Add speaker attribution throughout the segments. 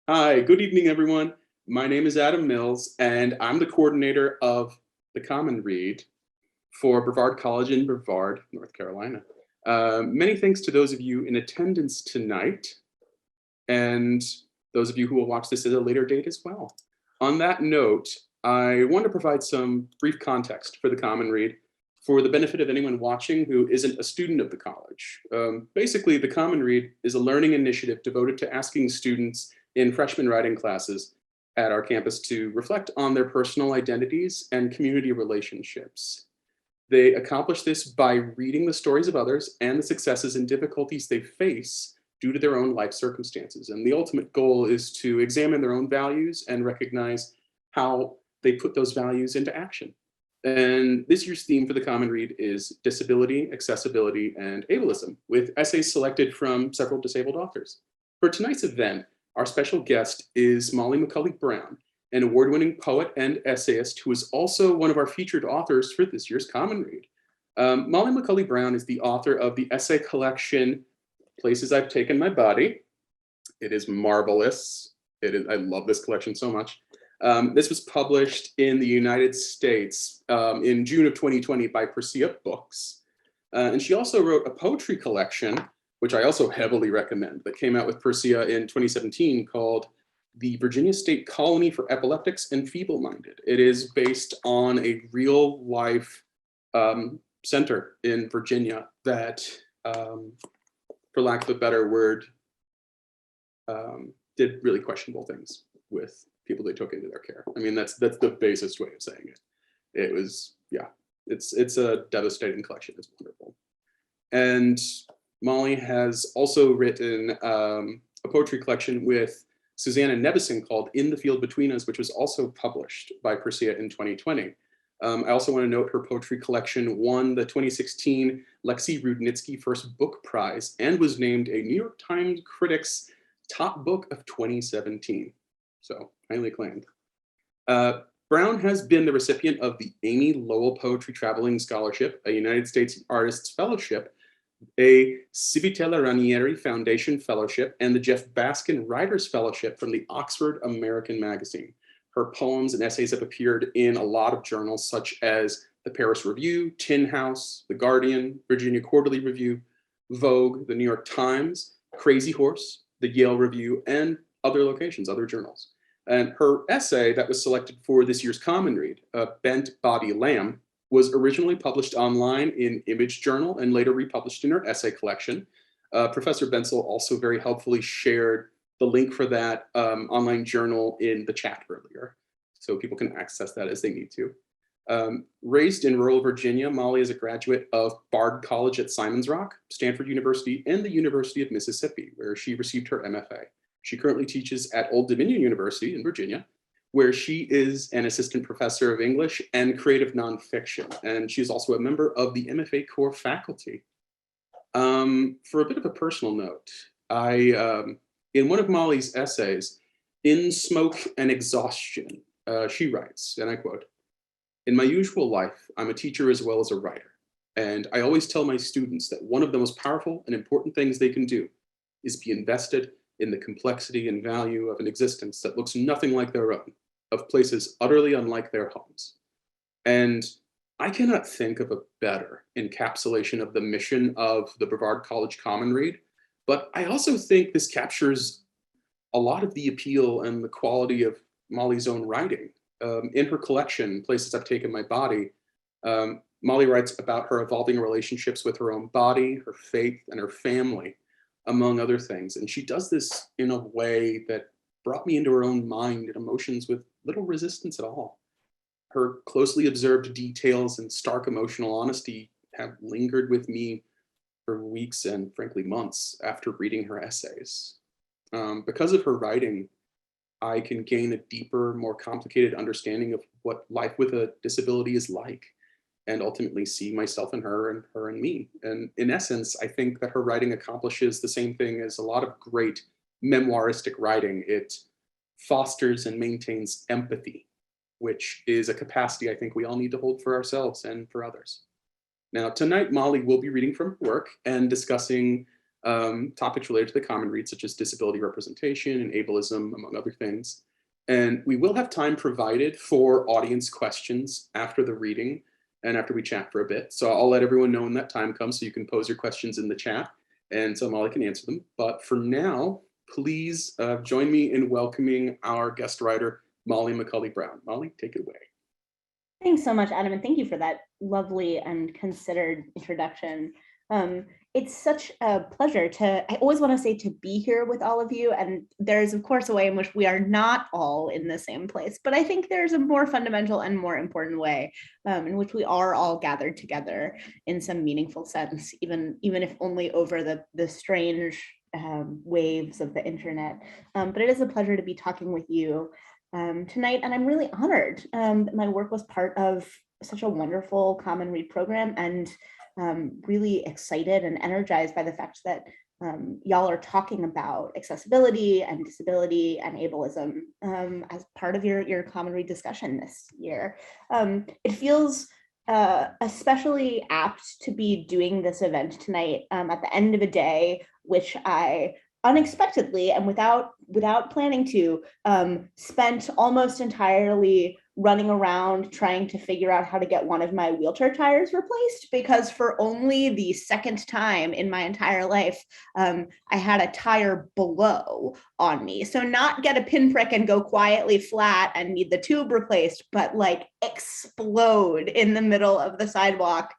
Speaker 1: Hi, good evening, everyone. My name is Adam Mills, and I'm the coordinator of the Common Read for Brevard College in Brevard, North Carolina. Many thanks to those of you in attendance tonight, and those of you who will watch this at a later date as well. On that note, I want to provide some brief context for the Common Read for the benefit of anyone watching who isn't a student of the college. Basically, the Common Read is a learning initiative devoted to asking students in freshman writing classes at our campus to reflect on their personal identities and community relationships. They accomplish this by reading the stories of others and the successes and difficulties they face due to their own life circumstances. And the ultimate goal is to examine their own values and recognize how they put those values into action. And this year's theme for the Common Read is disability, accessibility, and ableism, with essays selected from several disabled authors. For tonight's event, our special guest is Molly McCully Brown, an award-winning poet and essayist who is also one of our featured authors for this year's Common Read. Molly McCully Brown is the author of the essay collection, Places I've Taken My Body. It is marvelous. I love this collection so much. This was published in the United States in June of 2020 by Persea Books. And she also wrote a poetry collection, which I also heavily recommend, that came out with Persea in 2017 called The Virginia State Colony for Epileptics and Feeble-Minded. It is based on a real life center in Virginia that, for lack of a better word, did really questionable things with people they took into their care. I mean, that's the basest way of saying it. It was, yeah, it's a devastating collection. It's wonderful. And Molly has also written a poetry collection with Susanna Nebeson called In the Field Between Us, which was also published by Persea in 2020. I also want to note her poetry collection won the 2016 Lexi Rudnitsky First Book Prize and was named a New York Times Critics Top Book of 2017. So highly acclaimed. Brown has been the recipient of the Amy Lowell Poetry Traveling Scholarship, a United States Artists Fellowship, a Civitella Ranieri Foundation Fellowship, and the Jeff Baskin Writers Fellowship from the Oxford American Magazine. Her poems and essays have appeared in a lot of journals such as the Paris Review, Tin House, The Guardian, Virginia Quarterly Review, Vogue, the New York Times, Crazy Horse, the Yale Review, and other locations, other journals. And her essay that was selected for this year's Common Read, Bent Body Lamb, was originally published online in Image Journal and later republished in her essay collection. Professor Bensel also very helpfully shared the link for that online journal in the chat earlier, so people can access that as they need to. Raised in rural Virginia, Molly is a graduate of Bard College at Simon's Rock, Stanford University, and the University of Mississippi, where she received her MFA. She currently teaches at Old Dominion University in Virginia, where she is an assistant professor of English and creative nonfiction. And she's also a member of the MFA core faculty. For a bit of a personal note, in one of Molly's essays, In Smoke and Exhaustion, she writes, and I quote, "In my usual life, I'm a teacher as well as a writer. And I always tell my students that one of the most powerful and important things they can do is be invested in the complexity and value of an existence that looks nothing like their own, of places utterly unlike their homes." And I cannot think of a better encapsulation of the mission of the Brevard College Common Read, but I also think this captures a lot of the appeal and the quality of Molly's own writing. In her collection, Places I've Taken My Body, Molly writes about her evolving relationships with her own body, her faith, and her family, among other things. And she does this in a way that brought me into her own mind and emotions with little resistance at all. Her closely observed details and stark emotional honesty have lingered with me for weeks and frankly months after reading her essays. Because of her writing, I can gain a deeper, more complicated understanding of what life with a disability is like, and ultimately see myself in her and her in me. And in essence, I think that her writing accomplishes the same thing as a lot of great memoiristic writing. It fosters and maintains empathy, which is a capacity I think we all need to hold for ourselves and for others. Now, tonight, Molly will be reading from her work and discussing topics related to the common read, such as disability representation and ableism, among other things. And we will have time provided for audience questions after the reading and after we chat for a bit. So I'll let everyone know when that time comes so you can pose your questions in the chat and so Molly can answer them. But for now, please join me in welcoming our guest writer, Molly McCully Brown. Molly, take it away.
Speaker 2: Thanks so much, Adam, and thank you for that lovely and considered introduction. It's such a pleasure I always want to say, to be here with all of you. And there's, of course, a way in which we are not all in the same place, but I think there's a more fundamental and more important way in which we are all gathered together in some meaningful sense, even if only over the strange waves of the internet. But it is a pleasure to be talking with you tonight, and I'm really honored that my work was part of such a wonderful Common Read program, and really excited and energized by the fact that y'all are talking about accessibility and disability and ableism as part of your Common Read discussion this year. It feels especially apt to be doing this event tonight at the end of a day, which I unexpectedly and without planning to spent almost entirely running around trying to figure out how to get one of my wheelchair tires replaced, because for only the second time in my entire life, I had a tire blow on me. So not get a pinprick and go quietly flat and need the tube replaced, but like explode in the middle of the sidewalk,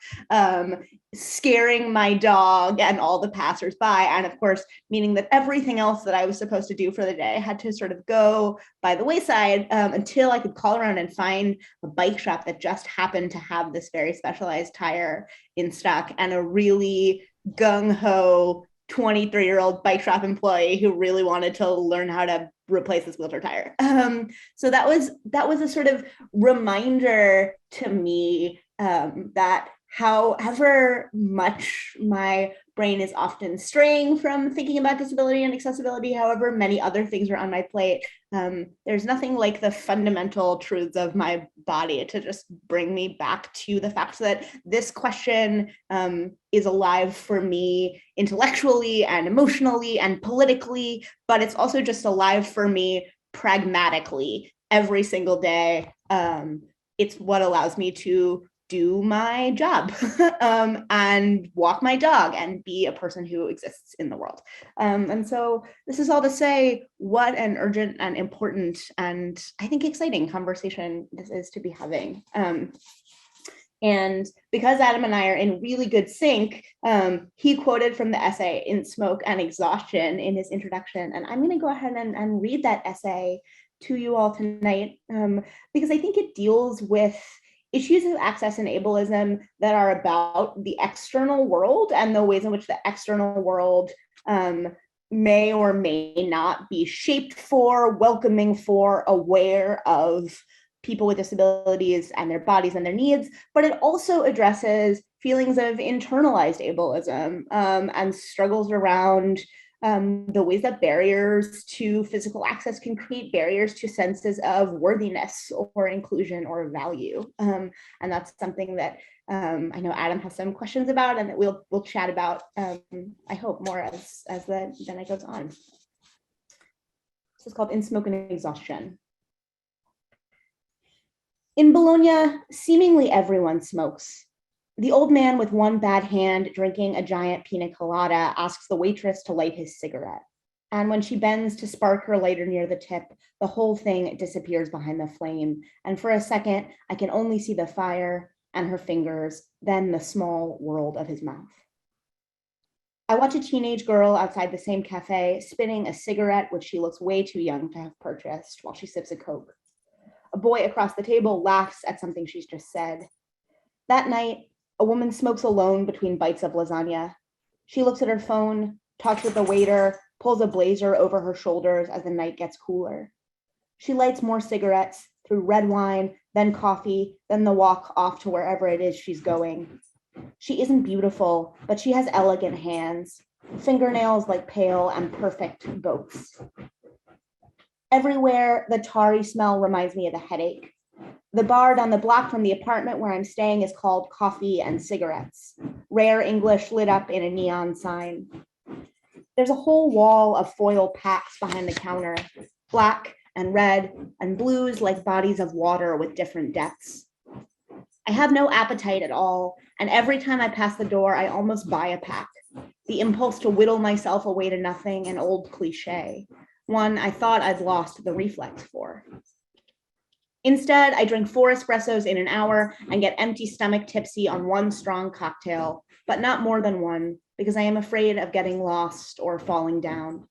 Speaker 2: scaring my dog and all the passersby. And of course, meaning that everything else that I was supposed to do for the day had to sort of go by the wayside until I could call around and find a bike shop that just happened to have this very specialized tire in stock, and a really gung-ho 23-year-old bike shop employee who really wanted to learn how to replace this wheelchair tire. So that was a sort of reminder to me that however much my brain is often straying from thinking about disability and accessibility, however many other things are on my plate, there's nothing like the fundamental truths of my body to just bring me back to the fact that this question is alive for me intellectually and emotionally and politically, but it's also just alive for me pragmatically every single day. It's what allows me to do my job and walk my dog and be a person who exists in the world. And so this is all to say what an urgent and important and I think exciting conversation this is to be having. And because Adam and I are in really good sync, he quoted from the essay in Smoke and Exhaustion in his introduction. And I'm going to go ahead and read that essay to you all tonight because I think it deals with issues of access and ableism that are about the external world and the ways in which the external world may or may not be shaped for, welcoming for, aware of people with disabilities and their bodies and their needs, but it also addresses feelings of internalized ableism and struggles around the ways that barriers to physical access can create barriers to senses of worthiness or inclusion or value. And that's something that I know Adam has some questions about and that we'll chat about, I hope, more as the night goes on. This is called In Smoking and Exhaustion. In Bologna, seemingly everyone smokes. The old man with one bad hand drinking a giant pina colada asks the waitress to light his cigarette. And when she bends to spark her lighter near the tip, the whole thing disappears behind the flame. And for a second, I can only see the fire and her fingers, then the small world of his mouth. I watch a teenage girl outside the same cafe spinning a cigarette, which she looks way too young to have purchased, while she sips a Coke. A boy across the table laughs at something she's just said. That night, a woman smokes alone between bites of lasagna. She looks at her phone, talks with the waiter, pulls a blazer over her shoulders as the night gets cooler. She lights more cigarettes through red wine, then coffee, then the walk off to wherever it is she's going. She isn't beautiful, but she has elegant hands, fingernails like pale and perfect boats. Everywhere, the tarry smell reminds me of a headache. The bar down the block from the apartment where I'm staying is called Coffee and Cigarettes. Rare English lit up in a neon sign. There's a whole wall of foil packs behind the counter, black and red and blues like bodies of water with different depths. I have no appetite at all, and every time I pass the door, I almost buy a pack. The impulse to whittle myself away to nothing, an old cliche, one I thought I'd lost the reflex for. Instead, I drink 4 espressos in an hour and get empty stomach tipsy on one strong cocktail, but not more than one, because I am afraid of getting lost or falling down.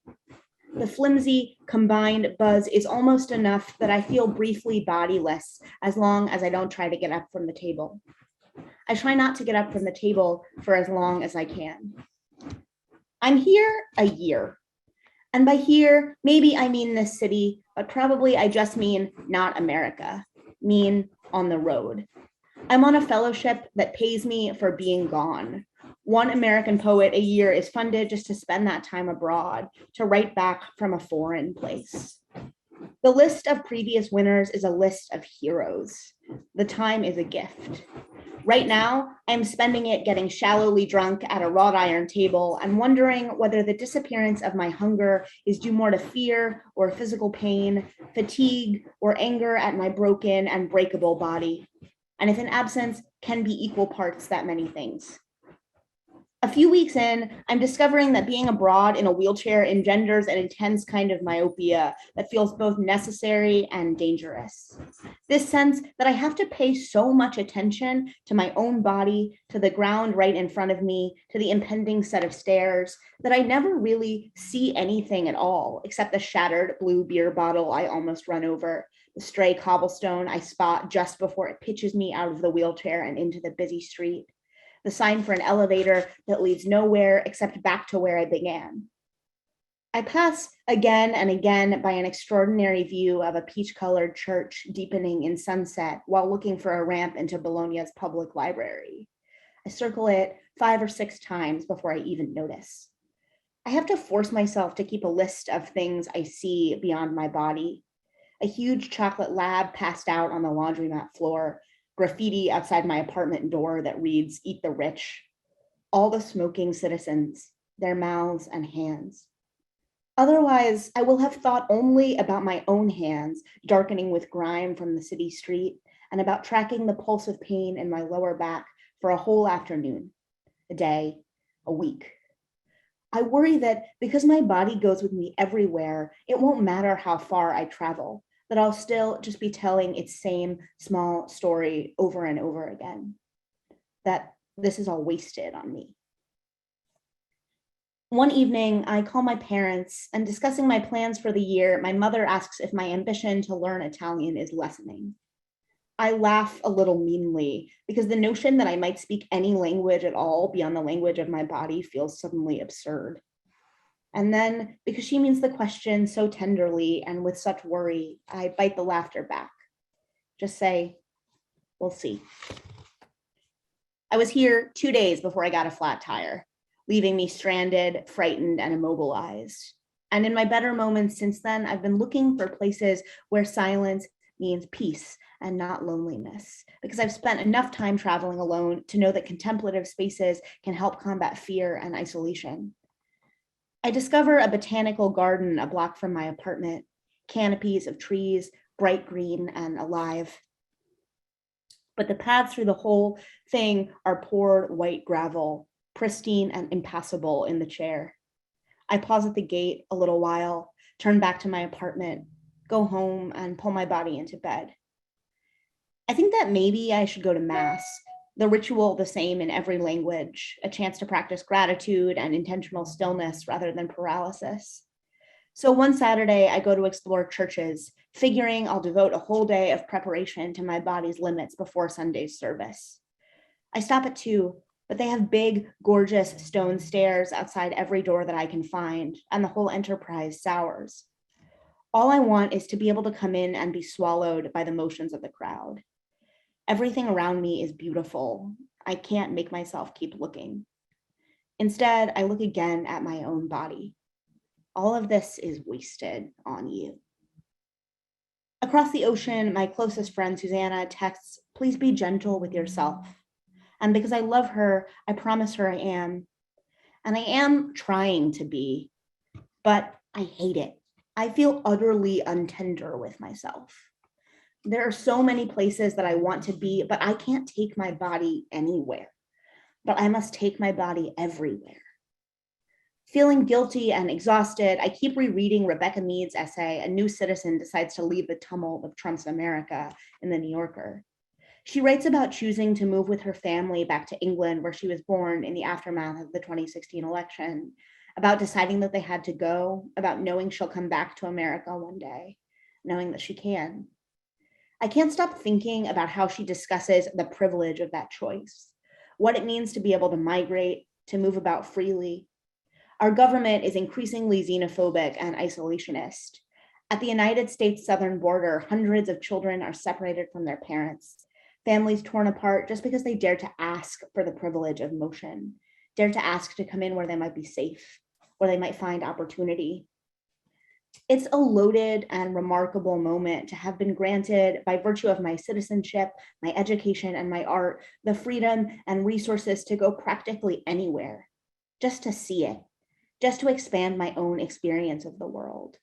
Speaker 2: The flimsy combined buzz is almost enough that I feel briefly bodiless as long as I don't try to get up from the table. I try not to get up from the table for as long as I can. I'm here a year. And by here, maybe I mean this city, but probably I just mean not America, mean on the road. I'm on a fellowship that pays me for being gone. One American poet a year is funded just to spend that time abroad, to write back from a foreign place. The list of previous winners is a list of heroes. The time is a gift. Right now, I'm spending it getting shallowly drunk at a wrought iron table and wondering whether the disappearance of my hunger is due more to fear or physical pain, fatigue, or anger at my broken and breakable body. And if an absence can be equal parts that many things. A few weeks in, I'm discovering that being abroad in a wheelchair engenders an intense kind of myopia that feels both necessary and dangerous. This sense that I have to pay so much attention to my own body, to the ground right in front of me, to the impending set of stairs, that I never really see anything at all, except the shattered blue beer bottle I almost run over, the stray cobblestone I spot just before it pitches me out of the wheelchair and into the busy street, the sign for an elevator that leads nowhere except back to where I began. I pass again and again by an extraordinary view of a peach-colored church deepening in sunset while looking for a ramp into Bologna's public library. I circle it 5 or 6 times before I even notice. I have to force myself to keep a list of things I see beyond my body. A huge chocolate lab passed out on the laundromat floor, graffiti outside my apartment door that reads, "Eat the rich," all the smoking citizens, their mouths and hands. Otherwise, I will have thought only about my own hands, darkening with grime from the city street, and about tracking the pulse of pain in my lower back for a whole afternoon, a day, a week. I worry that because my body goes with me everywhere, it won't matter how far I travel, that I'll still just be telling its same small story over and over again, that this is all wasted on me. One evening, I call my parents, and discussing my plans for the year, my mother asks if my ambition to learn Italian is lessening. I laugh a little meanly because the notion that I might speak any language at all beyond the language of my body feels suddenly absurd. And then, because she means the question so tenderly and with such worry, I bite the laughter back. Just say, we'll see. I was here 2 days before I got a flat tire, leaving me stranded, frightened, and immobilized. And in my better moments since then, I've been looking for places where silence means peace and not loneliness, because I've spent enough time traveling alone to know that contemplative spaces can help combat fear and isolation. I discover a botanical garden a block from my apartment, canopies of trees, bright green and alive. But the paths through the whole thing are poured white gravel, pristine and impassable in the chair. I pause at the gate a little while, turn back to my apartment, go home and pull my body into bed. I think that maybe I should go to mass, the ritual the same in every language, a chance to practice gratitude and intentional stillness rather than paralysis. So one Saturday, I go to explore churches, figuring I'll devote a whole day of preparation to my body's limits before Sunday's service. I stop at 2, but they have big, gorgeous stone stairs outside every door that I can find, and the whole enterprise sours. All I want is to be able to come in and be swallowed by the motions of the crowd. Everything around me is beautiful. I can't make myself keep looking. Instead, I look again at my own body. All of this is wasted on you. Across the ocean, my closest friend, Susanna, texts, "Please be gentle with yourself." And because I love her, I promise her I am. And I am trying to be, but I hate it. I feel utterly untender with myself. There are so many places that I want to be, but I can't take my body anywhere. But I must take my body everywhere. Feeling guilty and exhausted, I keep rereading Rebecca Mead's essay, A New Citizen Decides to Leave the Tumult of Trump's America, in the New Yorker. She writes about choosing to move with her family back to England, where she was born, in the aftermath of the 2016 election, about deciding that they had to go, about knowing she'll come back to America one day, knowing that she can. I can't stop thinking about how she discusses the privilege of that choice, what it means to be able to migrate, to move about freely. Our government is increasingly xenophobic and isolationist. At the United States southern border, hundreds of children are separated from their parents, families torn apart just because they dare to ask for the privilege of motion, dare to ask to come in where they might be safe, where they might find opportunity. It's a loaded and remarkable moment to have been granted, by virtue of my citizenship, my education, and my art, the freedom and resources to go practically anywhere, just to see it, just to expand my own experience of the world.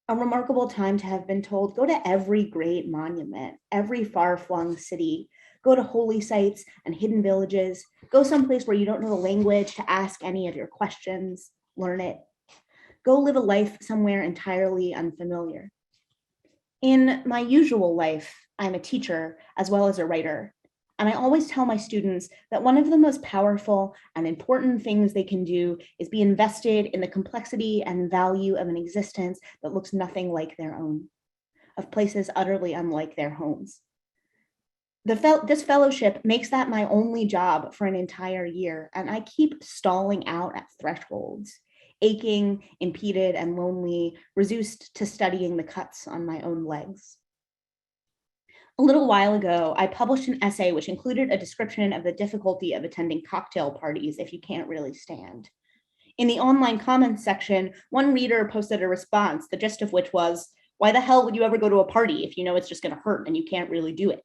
Speaker 2: A remarkable time to have been told, go to every great monument, every far-flung city, go to holy sites and hidden villages, go someplace where you don't know the language to ask any of your questions, learn it. Go live a life somewhere entirely unfamiliar. In my usual life, I'm a teacher as well as a writer. And I always tell my students that one of the most powerful and important things they can do is be invested in the complexity and value of an existence that looks nothing like their own, of places utterly unlike their homes. This fellowship makes that my only job for an entire year, and I keep stalling out at thresholds, aching, impeded, and lonely, reduced to studying the cuts on my own legs. A little while ago, I published an essay which included a description of the difficulty of attending cocktail parties if you can't really stand. In the online comments section, one reader posted a response, the gist of which was, why the hell would you ever go to a party if you know it's just gonna hurt and you can't really do it?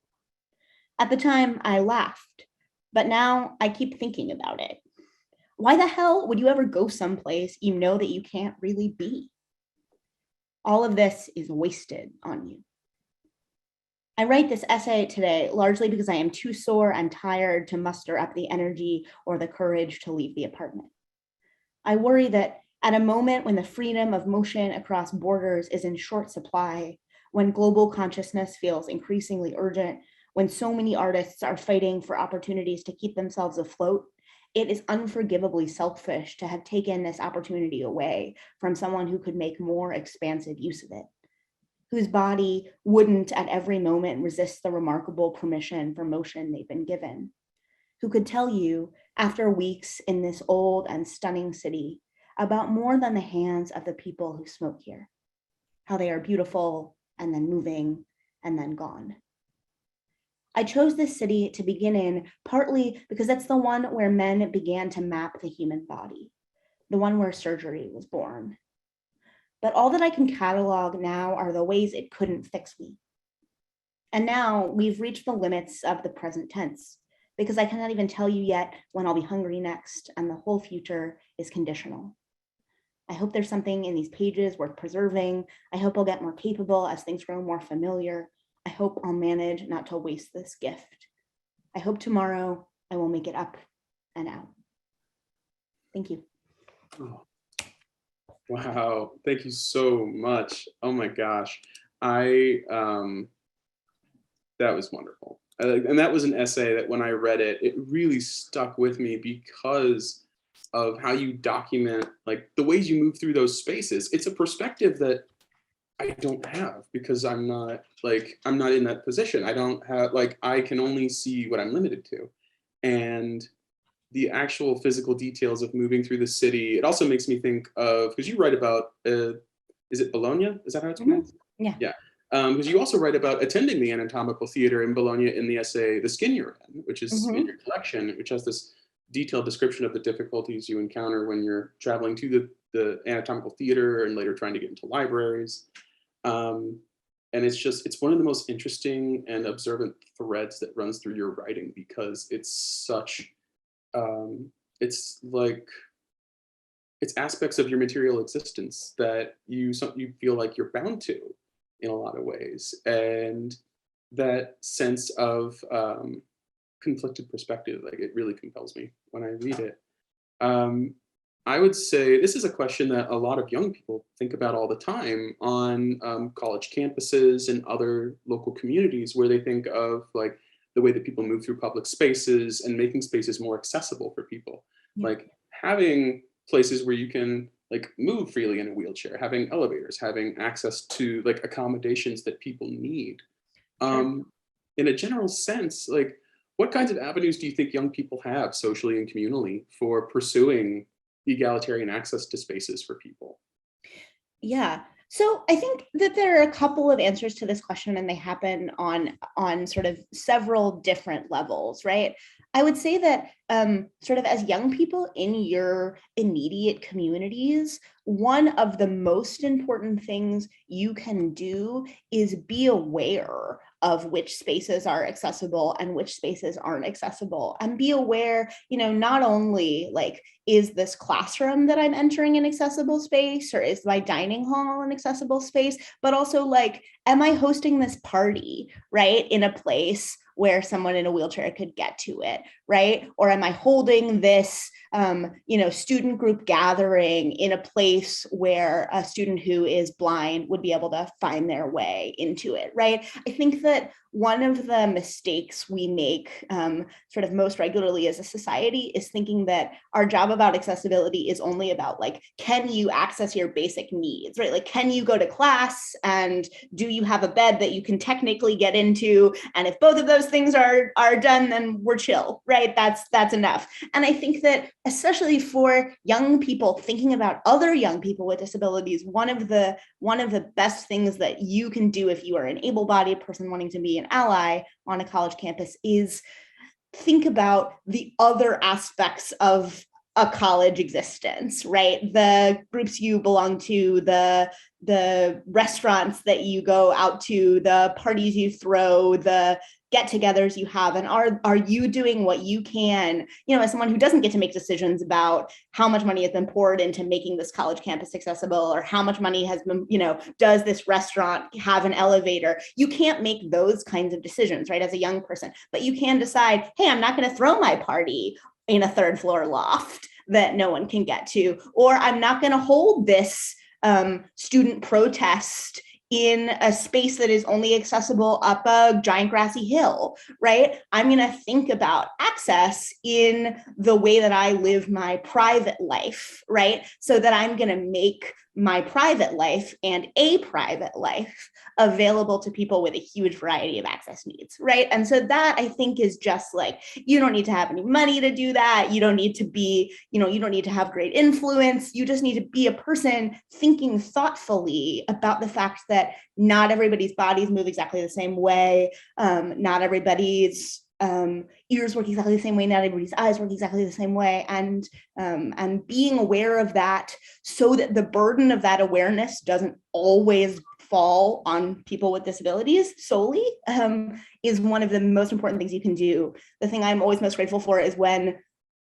Speaker 2: At the time, I laughed, but now I keep thinking about it. Why the hell would you ever go someplace you know that you can't really be? All of this is wasted on you. I write this essay today largely because I am too sore and tired to muster up the energy or the courage to leave the apartment. I worry that at a moment when the freedom of motion across borders is in short supply, when global consciousness feels increasingly urgent, when so many artists are fighting for opportunities to keep themselves afloat, it is unforgivably selfish to have taken this opportunity away from someone who could make more expansive use of it, whose body wouldn't at every moment resist the remarkable permission for motion they've been given, who could tell you, after weeks in this old and stunning city, about more than the hands of the people who smoke here, how they are beautiful and then moving and then gone. I chose this city to begin in partly because it's the one where men began to map the human body, the one where surgery was born. But all that I can catalog now are the ways it couldn't fix me. And now we've reached the limits of the present tense, because I cannot even tell you yet when I'll be hungry next, and the whole future is conditional. I hope there's something in these pages worth preserving. I hope I'll get more capable as things grow more familiar. I hope I'll manage not to waste this gift. I hope tomorrow I will make it up and out. Thank you.
Speaker 1: Oh, wow, thank you so much. Oh my gosh. That was wonderful. And that was an essay that when I read it, it really stuck with me because of how you document like the ways you move through those spaces. It's a perspective that I don't have because I'm not in that position. I don't have I can only see what I'm limited to. And the actual physical details of moving through the city, it also makes me think of, because you write about, is it Bologna? Is that how it's pronounced?
Speaker 2: Yeah.
Speaker 1: Yeah. Because you also write about attending the anatomical theater in Bologna in the essay, The Skin You're In, which is in your collection, which has this detailed description of the difficulties you encounter when you're traveling to the anatomical theater and later trying to get into libraries. And it's one of the most interesting and observant threads that runs through your writing because it's such, it's like it's aspects of your material existence that you feel like you're bound to in a lot of ways, and that sense of conflicted perspective, like it really compels me when I read it. Um, I would say this is a question that a lot of young people think about all the time on college campuses and other local communities, where they think of like the way that people move through public spaces and making spaces more accessible for people.
Speaker 2: Yeah.
Speaker 1: Like having places where you can like move freely in a wheelchair, having elevators, having access to like accommodations that people need.
Speaker 2: Sure.
Speaker 1: In a general sense, like what kinds of avenues do you think young people have socially and communally for pursuing egalitarian access to spaces for people?
Speaker 2: Yeah. So I think that there are a couple of answers to this question, and they happen on sort of several different levels, right? I would say that sort of as young people in your immediate communities, one of the most important things you can do is be aware of which spaces are accessible and which spaces aren't accessible, and be aware, not only like, is this classroom that I'm entering an accessible space, or is my dining hall an accessible space, but also like, am I hosting this party, right, in a place where someone in a wheelchair could get to it, right? Or am I holding this, student group gathering in a place where a student who is blind would be able to find their way into it, right? I think that one of the mistakes we make sort of most regularly as a society is thinking that our job about accessibility is only about like, can you access your basic needs, right? Like, can you go to class, and do you have a bed that you can technically get into? And if both of those things are done, then we're chill, right? That's enough. And I think that especially for young people thinking about other young people with disabilities, one of the best things that you can do if you are an able-bodied person wanting to be an ally on a college campus is think about the other aspects of a college existence, right? The groups you belong to, the restaurants that you go out to, the parties you throw, the get-togethers you have, and are you doing what you can, as someone who doesn't get to make decisions about how much money has been poured into making this college campus accessible, or how much money has been, does this restaurant have an elevator? You can't make those kinds of decisions, right, as a young person, but you can decide, hey, I'm not going to throw my party in a third floor loft that no one can get to, or I'm not going to hold this student protest in a space that is only accessible up a giant grassy hill, right? I'm going to think about access in the way that I live my private life, right? So that I'm going to make my private life and a private life available to people with a huge variety of access needs, right? And so that, I think, is just like, you don't need to have any money to do that. You don't need to be, you don't need to have great influence. You just need to be a person thinking thoughtfully about the fact that not everybody's bodies move exactly the same way. Not everybody's ears work exactly the same way. Not everybody's eyes work exactly the same way. And being aware of that, so that the burden of that awareness doesn't always fall on people with disabilities solely, is one of the most important things you can do. The thing I'm always most grateful for is when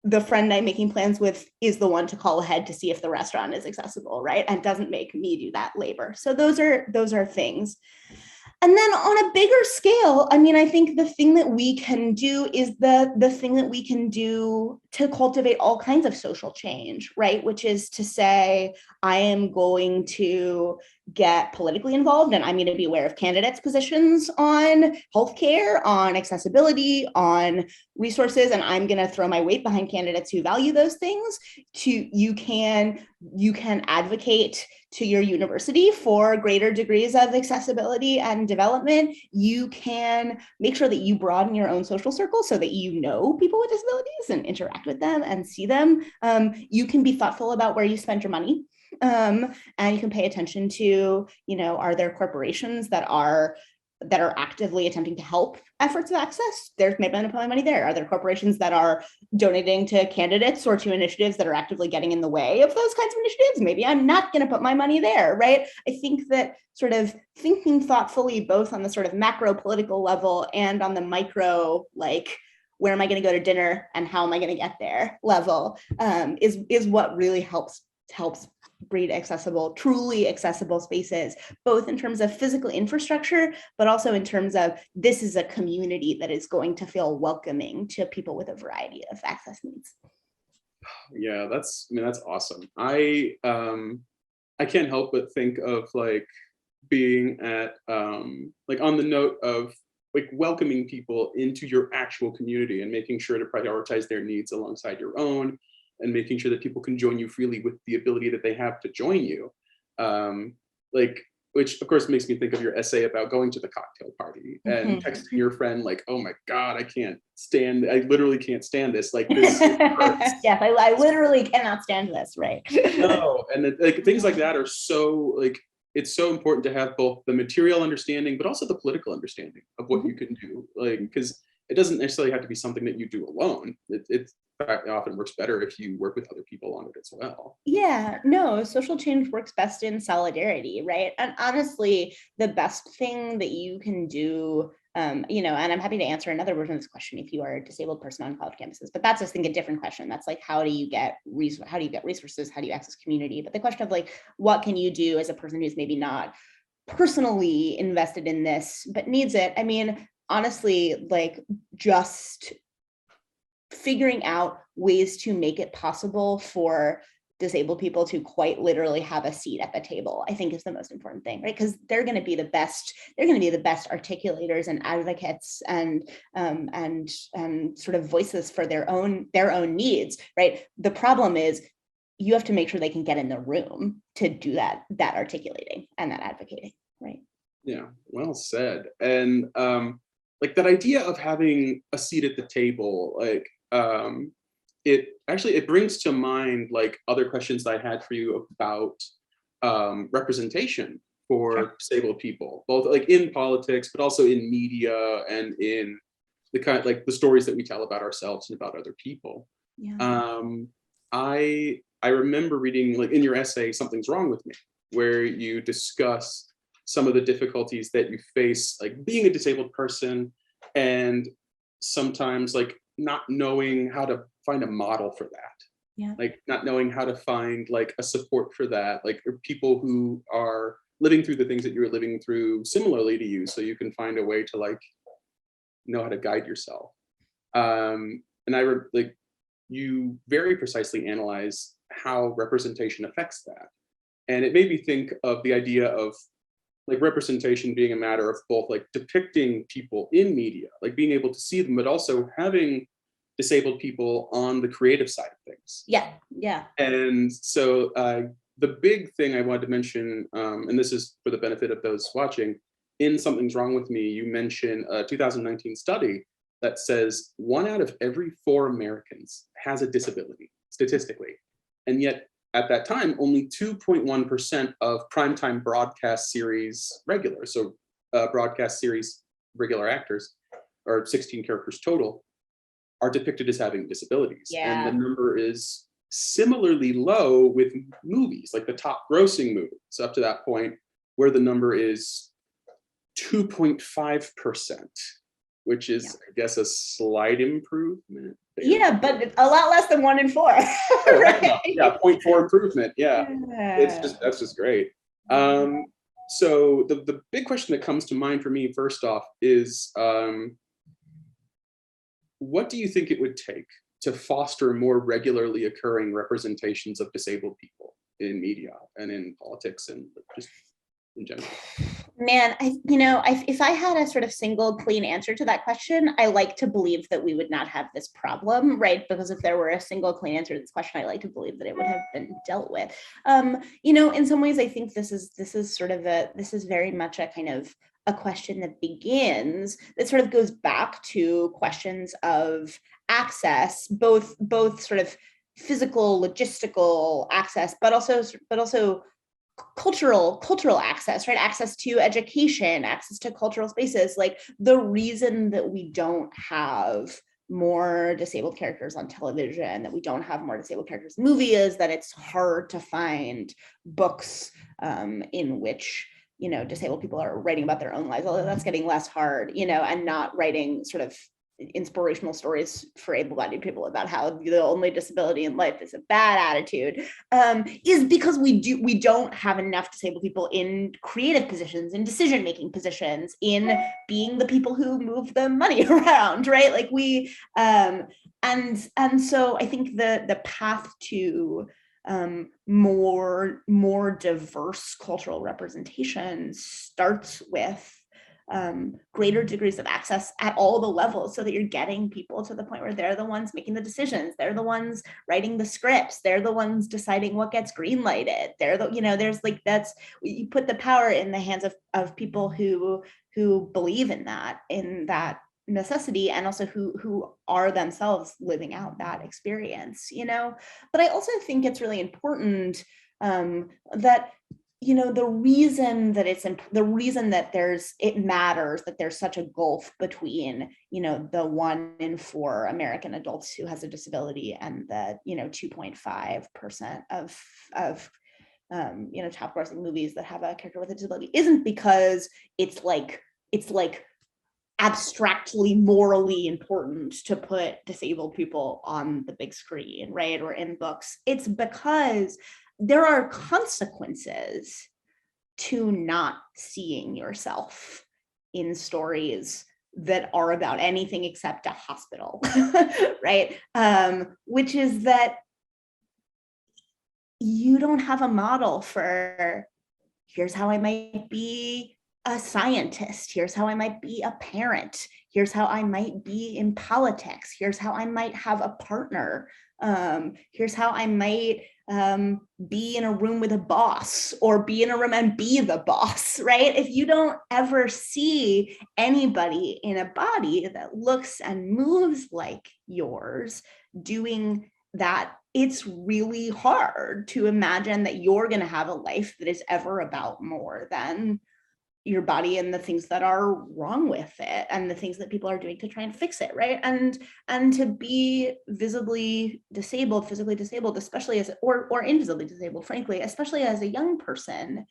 Speaker 2: the friend I'm making plans with is the one to call ahead to see if the restaurant is accessible, right? And doesn't make me do that labor. So those are things. And then on a bigger scale, I mean, I think the thing that we can do is the thing that we can do to cultivate all kinds of social change, right? Which is to say, I am going to get politically involved, and I'm going to be aware of candidates' positions on healthcare, on accessibility, on resources, and I'm going to throw my weight behind candidates who value those things. You can advocate to your university for greater degrees of accessibility and development. You can make sure that you broaden your own social circle so that you know people with disabilities and interact with them and see them. You can be thoughtful about where you spend your money. And you can pay attention to, are there corporations that are actively attempting to help efforts of access? There's maybe I'm putting money there. Are there corporations that are donating to candidates or to initiatives that are actively getting in the way of those kinds of initiatives? Maybe I'm not going to put my money there, right? I think that sort of thinking thoughtfully, both on the sort of macro political level and on the micro, like, where am I going to go to dinner and how am I going to get there level, is what really helps helps breed accessible, truly accessible spaces, both in terms of physical infrastructure, but also in terms of this is a community that is going to feel welcoming to people with a variety of access needs.
Speaker 1: Yeah, that's awesome. I can't help but think of like being at like on the note of like welcoming people into your actual community and making sure to prioritize their needs alongside your own, and making sure that people can join you freely with the ability that they have to join you. Like, which of course makes me think of your essay about going to the cocktail party and texting your friend like, oh my God, I literally can't stand this. Like this hurts.
Speaker 2: Yeah, I literally cannot stand this, right?
Speaker 1: No, and like things like that are so like, it's so important to have both the material understanding but also the political understanding of what you can do, like because it doesn't necessarily have to be something that you do alone. It often works better if you work with other people on it as well.
Speaker 2: Yeah, no, social change works best in solidarity, right? And honestly, the best thing that you can do, you know, and I'm happy to answer another version of this question if you are a disabled person on college campuses, but that's, I think, a different question. That's like, how do you get resources? How do you access community? But the question of like, what can you do as a person who's maybe not personally invested in this, but needs it? I mean, honestly, like just figuring out ways to make it possible for disabled people to quite literally have a seat at the table, I think is the most important thing, right? Because they're going to be the best articulators and advocates and sort of voices for their own needs, right? The problem is you have to make sure they can get in the room to do that articulating and that advocating, right?
Speaker 1: Yeah, well said. And like that idea of having a seat at the table, like it brings to mind like other questions that I had for you about representation for disabled people, both like in politics, but also in media and in the kind of like the stories that we tell about ourselves and about other people.
Speaker 2: Yeah.
Speaker 1: I remember reading like in your essay, Something's Wrong with Me, where you discuss some of the difficulties that you face, like being a disabled person and sometimes like not knowing how to find a model for that.
Speaker 2: Yeah.
Speaker 1: Like not knowing how to find like a support for that, like people who are living through the things that you're living through similarly to you, so you can find a way to like know how to guide yourself. And like you very precisely analyze how representation affects that. And it made me think of the idea of like representation being a matter of both like depicting people in media, like being able to see them, but also having disabled people on the creative side of things.
Speaker 2: Yeah, yeah.
Speaker 1: And so the big thing I wanted to mention, and this is for the benefit of those watching, in Something's Wrong with Me, you mention a 2019 study that says 1 out of every 4 Americans has a disability, statistically. And yet at that time, only 2.1% of primetime broadcast series regulars, so broadcast series regular actors, or 16 characters total, are depicted as having disabilities.
Speaker 2: Yeah.
Speaker 1: And the number is similarly low with movies, like the top grossing movies up to that point, where the number is 2.5%, which is, I guess, a slight improvement.
Speaker 2: Yeah, but a lot less than 1 in 4.
Speaker 1: Right? Yeah, 0.4 improvement. Yeah, that's just great. So the big question that comes to mind for me, first off, is what do you think it would take to foster more regularly occurring representations of disabled people in media and in politics and just in general?
Speaker 2: Man, if I had a sort of single clean answer to that question, I like to believe that we would not have this problem, right? Because if there were a single clean answer to this question, I like to believe that it would have been dealt with. In some ways, I think this is very much a kind of a question that sort of goes back to questions of access, both sort of physical, logistical access, but also cultural access, right? Access to education, access to cultural spaces. Like the reason that we don't have more disabled characters on television, that we don't have more disabled characters in movies, is that it's hard to find books in which disabled people are writing about their own lives, although that's getting less hard, and not writing sort of inspirational stories for able-bodied people about how the only disability in life is a bad attitude, is because we don't have enough disabled people in creative positions, in decision-making positions, in being the people who move the money around, right? Like we, and so I think the path to more diverse cultural representation starts with greater degrees of access at all the levels, so that you're getting people to the point where they're the ones making the decisions, they're the ones writing the scripts, they're the ones deciding what gets green lighted, they're the, there's like, that's, you put the power in the hands of people who believe in that necessity, and also who are themselves living out that experience, But I also think it's really important that the reason that it matters that there's such a gulf between the 1 in 4 American adults who has a disability and the 2.5% of top grossing movies that have a character with a disability isn't because it's like abstractly morally important to put disabled people on the big screen, right, or in books. It's because there are consequences to not seeing yourself in stories that are about anything except a hospital, right? Which is that you don't have a model for, here's how I might be a scientist, here's how I might be a parent, here's how I might be in politics, here's how I might have a partner, here's how I might be in a room with a boss, or be in a room and be the boss, right? If you don't ever see anybody in a body that looks and moves like yours doing that, it's really hard to imagine that you're going to have a life that is ever about more than your body and the things that are wrong with it and the things that people are doing to try and fix it, right? And to be visibly disabled, physically disabled, especially as, or invisibly disabled, frankly, especially as a young person,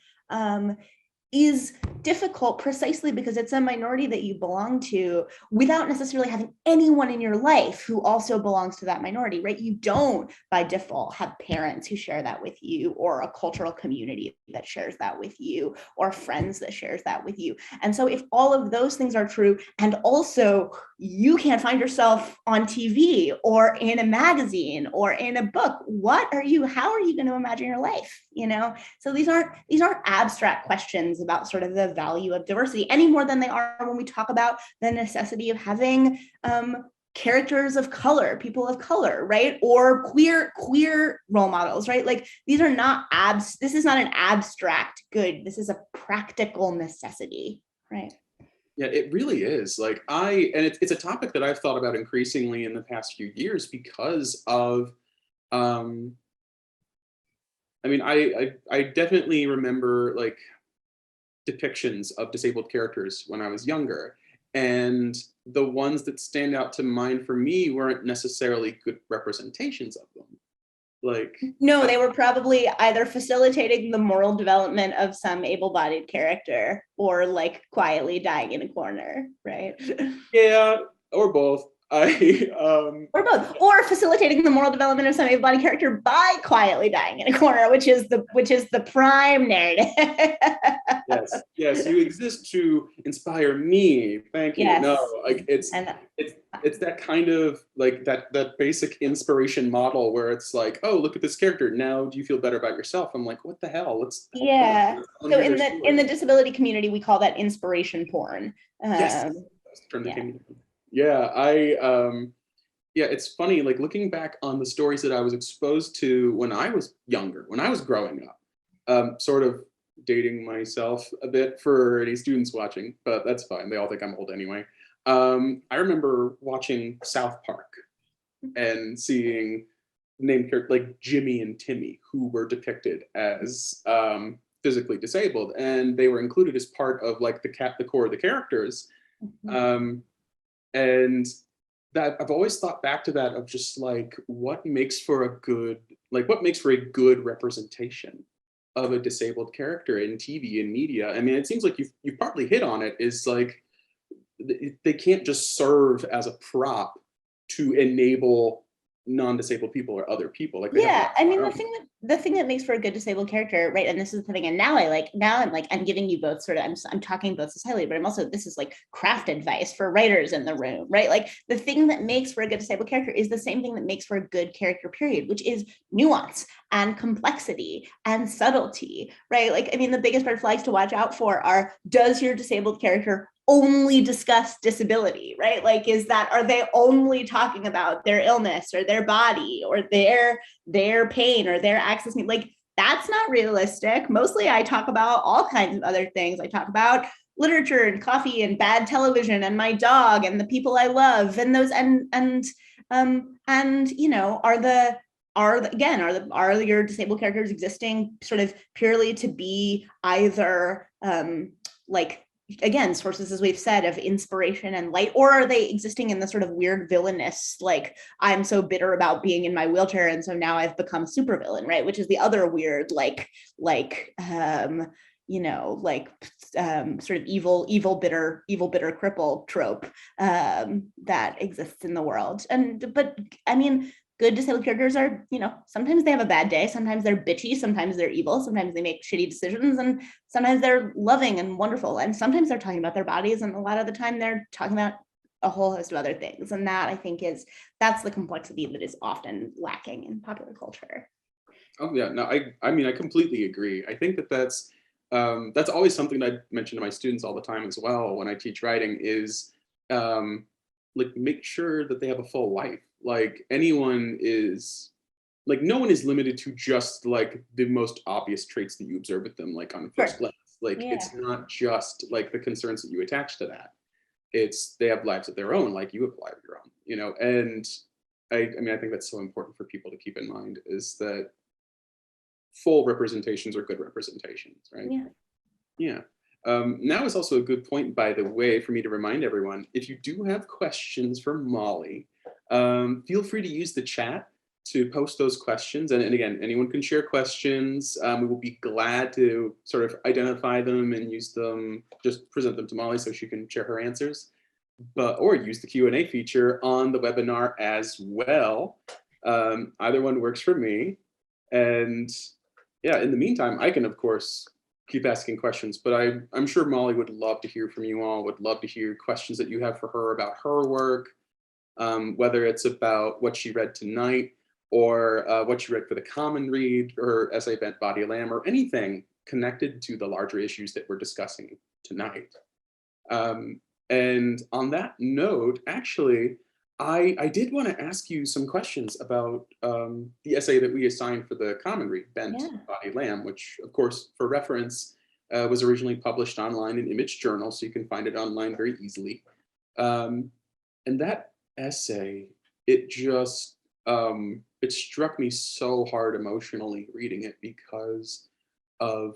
Speaker 2: is difficult precisely because it's a minority that you belong to without necessarily having anyone in your life who also belongs to that minority, right? You don't by default have parents who share that with you, or a cultural community that shares that with you, or friends that shares that with you. And so if all of those things are true, and also you can't find yourself on TV or in a magazine or in a book, how are you going to imagine your life? So these aren't abstract questions about sort of the value of diversity any more than they are when we talk about the necessity of having characters of color, people of color, right? Or queer role models, right? Like these are not this is not an abstract good. This is a practical necessity, right?
Speaker 1: Yeah, it really is. Like it's a topic that I've thought about increasingly in the past few years because of, I definitely remember like depictions of disabled characters when I was younger, and the ones that stand out to mind for me weren't necessarily good representations of them. Like,
Speaker 2: no, they were probably either facilitating the moral development of some able-bodied character or like quietly dying in a corner, right?
Speaker 1: Yeah, or both.
Speaker 2: Or both, or facilitating the moral development of some able-bodied character by quietly dying in a corner, which is the prime narrative.
Speaker 1: Yes, you exist to inspire me. Thank you.
Speaker 2: Yes.
Speaker 1: No, like it's that kind of like that basic inspiration model where it's like, oh, look at this character. Now, do you feel better about yourself? I'm like, what the hell?
Speaker 2: Yeah. So in the disability community, we call that inspiration porn.
Speaker 1: Yes. Yeah, it's funny, like looking back on the stories that I was exposed to when I was younger, when I was growing up, sort of dating myself a bit for any students watching, but that's fine. They all think I'm old anyway. I remember watching South Park and seeing named characters like Jimmy and Timmy, who were depicted as physically disabled, and they were included as part of like the core of the characters. And that I've always thought back to that of just like what makes for a good representation of a disabled character in TV and media. I mean, it seems like you've partly hit on it, is like they can't just serve as a prop to enable non-disabled people or other people. Like they have
Speaker 2: Yeah,
Speaker 1: lives
Speaker 2: I
Speaker 1: of
Speaker 2: mean,
Speaker 1: their
Speaker 2: the
Speaker 1: own.
Speaker 2: thing that makes for a good disabled character, right? And this is the thing. And now I'm giving you both sort of, I'm talking both societally, but I'm also, this is like craft advice for writers in the room, right? Like the thing that makes for a good disabled character is the same thing that makes for a good character period, which is nuance and complexity and subtlety, right? Like, I mean, the biggest red flags to watch out for are, does your disabled character only discuss disability, right? Like, are they only talking about their illness or their body or their pain or their access? Like, that's not realistic. Mostly I talk about all kinds of other things. I talk about literature and coffee and bad television and my dog and the people I love and those you know, are your disabled characters existing sort of purely to be either like, again, sources, as we've said, of inspiration and light, or are they existing in the sort of weird villainous, like, I'm so bitter about being in my wheelchair and so now I've become a supervillain, right? Which is the other weird, you know, like sort of evil bitter cripple trope that exists in the world. But I mean, good disabled characters are, you know, sometimes they have a bad day, sometimes they're bitchy, sometimes they're evil, sometimes they make shitty decisions, and sometimes they're loving and wonderful, and sometimes they're talking about their bodies, and a lot of the time they're talking about a whole host of other things. And that, I think, that's the complexity that is often lacking in popular culture.
Speaker 1: Oh yeah, no, I mean I completely agree. I think that's always something that I mention to my students all the time as well when I teach writing is like make sure that they have a full life. Like anyone is like no one is limited to just like the most obvious traits that you observe with them, like on first
Speaker 2: Sure.
Speaker 1: glance. Like
Speaker 2: Yeah.
Speaker 1: it's not just like the concerns that you attach to that. It's they have lives of their own, like you have a life of your own, you know. And I mean I think that's so important for people to keep in mind is that full representations are good representations, right?
Speaker 2: Yeah.
Speaker 1: Yeah. Now is also a good point, by the way, for me to remind everyone, if you do have questions for Molly, feel free to use the chat to post those questions. And again, anyone can share questions. We will be glad to sort of identify them and use them, just present them to Molly so she can share her answers. Or use the Q&A feature on the webinar as well. Either one works for me. And yeah, in the meantime, I can, of course, keep asking questions, but I'm sure Molly would love to hear from you all, would love to hear questions that you have for her about her work, whether it's about what she read tonight or what she read for the common read or essay Bent Body Lamb or anything connected to the larger issues that we're discussing tonight. And on that note, actually, I did want to ask you some questions about the essay that we assigned for the common read, Bent Body Lamb, which, of course, for reference, was originally published online in Image Journal, so you can find it online very easily. And that essay, it just, it struck me so hard emotionally reading it because of